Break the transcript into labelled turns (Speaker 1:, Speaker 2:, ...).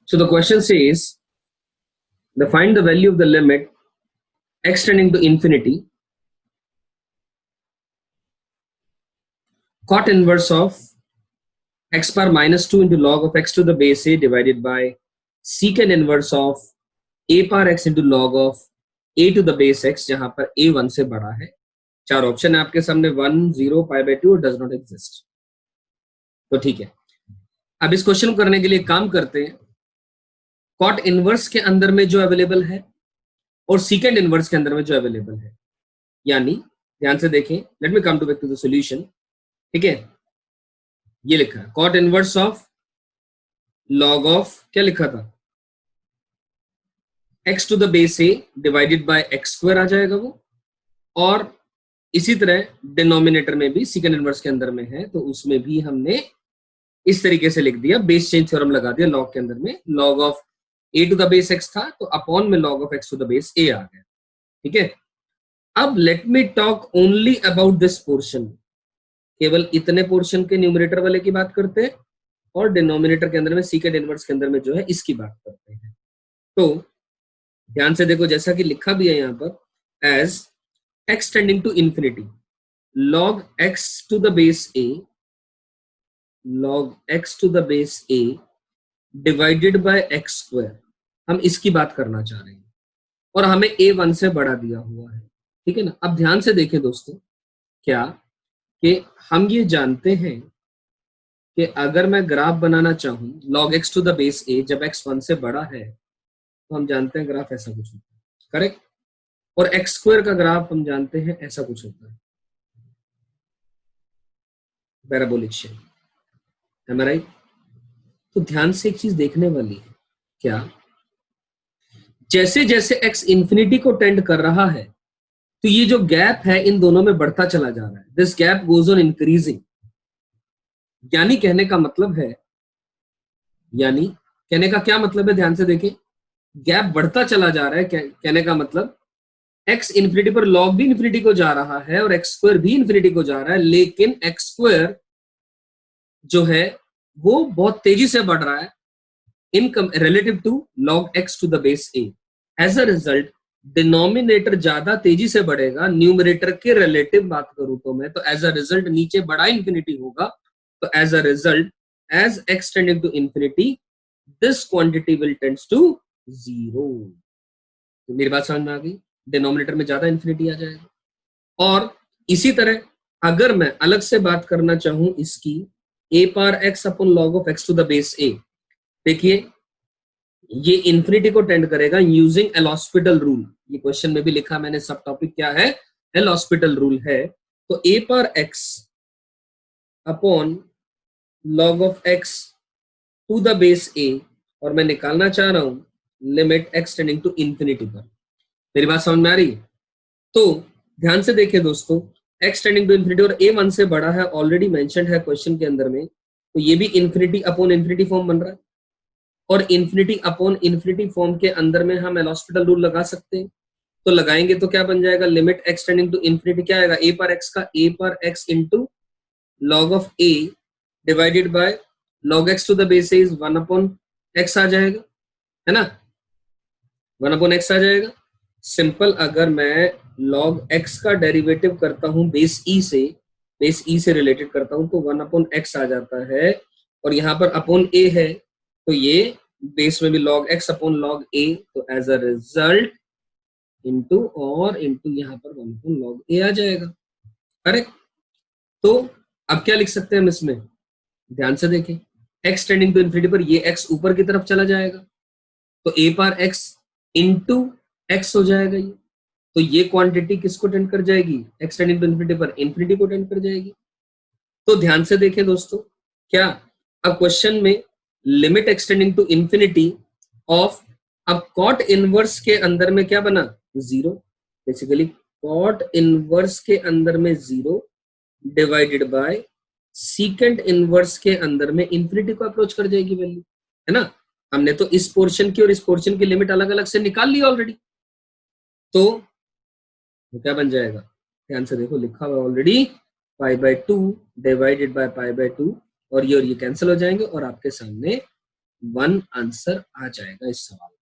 Speaker 1: So the question says, find the value of the limit x tending to infinity cot inverse of x power minus 2 into log of x to the base a divided by secant inverse of a power x into log of a to the base x, जहां पर a 1 से बड़ा है। चार option है आपके सामने, 1, 0, pi by 2 और डज नॉट एग्जिस्ट। तो ठीक है, अब इस क्वेश्चन को करने के लिए काम करते हैं। कॉट इनवर्स के अंदर में जो अवेलेबल है और सीकेंड इनवर्स के अंदर में जो अवेलेबल है, यानी ध्यान से देखें, let me come to back to the solution. ठीक है, ये लिखा है cot inverse of log of, क्या लिखा था, x to the base a divided by x square आ जाएगा वो, और इसी तरह डिनोमिनेटर में भी सीकेंड इनवर्स के अंदर में है तो उसमें भी हमने इस तरीके से लिख दिया, बेस चेंज थ्योरम लगा दिया। लॉग के अंदर में log of a to the base x था तो अपॉन में log of x to the base a आ गया। ठीक है, अब let me talk only about this portion, केवल इतने पोर्शन के न्यूमरेटर वाले की बात करते हैं और डिनोमिनेटर के अंदर में सीकेंड इनवर्स के अंदर में जो है इसकी बात करते हैं। तो ध्यान से देखो, जैसा कि लिखा भी है यहाँ पर, as x tending to infinity log x to the base a log x to the base a divided by x square, हम इसकी बात करना चाह रहे हैं और हमें a 1 से बड़ा दिया हुआ है। ठीक है ना, अब ध्यान से देखें दोस्तों, क्या कि हम ये जानते हैं कि अगर मैं ग्राफ बनाना चाहूं log x to the base a, जब x 1 से बड़ा है तो हम जानते हैं ग्राफ ऐसा कुछ होता है, करेक्ट, और एक्स स्क्वायर का ग्राफ हम जानते हैं ऐसा कुछ होता है, पैराबोलिक शेप, है राइट। तो ध्यान से एक चीज देखने वाली है, क्या जैसे जैसे x इंफिनिटी को टेंड कर रहा है तो ये जो गैप है इन दोनों में बढ़ता चला जा रहा है, this gap goes on increasing. यानी कहने का मतलब है, यानी कहने का क्या मतलब है, ध्यान से देखें, गैप बढ़ता चला जा रहा है, कहने का मतलब x इंफिनिटी पर log भी इंफिनिटी को जा रहा है और x स्क्वायर भी इंफिनिटी को जा रहा है, लेकिन x स्क्वायर जो है वो बहुत तेजी से बढ़ रहा है in relative to log x to the base a। As a result denominator ज्यादा तेजी से बढ़ेगा न्यूमरेटर के रिलेटिव बात करूं तो मैं, तो एज अ रिजल्ट नीचे बड़ा इंफिनिटी होगा, तो as a result as x tending to infinity this quantity will tends to 0। तो मेरी बात समझ में आ गई, डिनोमिनेटर में ज्यादा इंफिनिटी आ जाएगा। और इसी तरह अगर मैं अलग से बात करना चाहूं इसकी a power x upon log of x to the base a, देखिए ये इंफिनिटी को टेंड करेगा यूजिंग एल हॉस्पिटल रूल, ये क्वेश्चन में भी लिखा मैंने, सब टॉपिक क्या है, एल हॉस्पिटल रूल है। तो a power x upon log of x to the base a, और मैं निकालना चाह रहा हूं limit x tending to infinity पर। मेरी बात समझ में आ रही है? तो ध्यान से देखिए दोस्तों, x टेंडिंग टू इंफिनिटी और a 1 से बड़ा है, ऑलरेडी मेंशन्ड है क्वेश्चन के अंदर में, तो ये भी इंफिनिटी अपॉन इंफिनिटी फॉर्म बन रहा है, और इंफिनिटी अपॉन इंफिनिटी फॉर्म के अंदर में हम एल हॉस्पिटल रूल लगा सकते हैं। तो लगाएंगे तो क्या बन जाएगा, limit x tending to infinity क्या आएगा, a पर x का a पर x into log of a divided by log x to the base is 1 upon x आ जाएगा, है ना, 1 अपॉन x आ जाएगा। सिंपल, अगर मैं log x का डेरिवेटिव करता हूं बेस e से रिलेटेड करता हूं तो 1 अपॉन x आ जाता है, और यहाँ पर अपॉन a है तो ये बेस में भी log x upon log a, तो एज अ रिजल्ट इंटू और इंटू यहाँ पर 1 अपॉन log a आ जाएगा, करेक्ट। तो अब क्या लिख सकते हैं हम इसमें, ध्यान से देखें, x टेंडिंग टू इंफिनिटी पर ये x ऊपर की तरफ चला जाएगा तो a power x into x हो जाएगा ये, तो ये क्वांटिटी किसको टेंड कर जाएगी, x टेंडिंग टू इंफिनिटी पर इंफिनिटी को टेंड कर जाएगी। तो ध्यान से देखें दोस्तों, क्या अब क्वेश्चन में limit x tending to infinity of, अब कॉट इनवर्स के अंदर में क्या बना, 0, बेसिकली कॉट इनवर्स के अंदर में 0 डिवाइडेड बाय सीकेंट इनवर्स के अंदर में इंफिनिटी को अप्रोच कर जाएगी वैल्यू, है ना। हमने तो इस पोर्शन की और इस पोर्शन की लिमिट अलग अलग से निकाल ली ऑलरेडी, तो क्या बन जाएगा, ध्यान से देखो, लिखा हुआ already pi by 2 divided by pi by 2, और ये कैंसिल हो जाएंगे और आपके सामने 1 आंसर आ जाएगा इस सवाल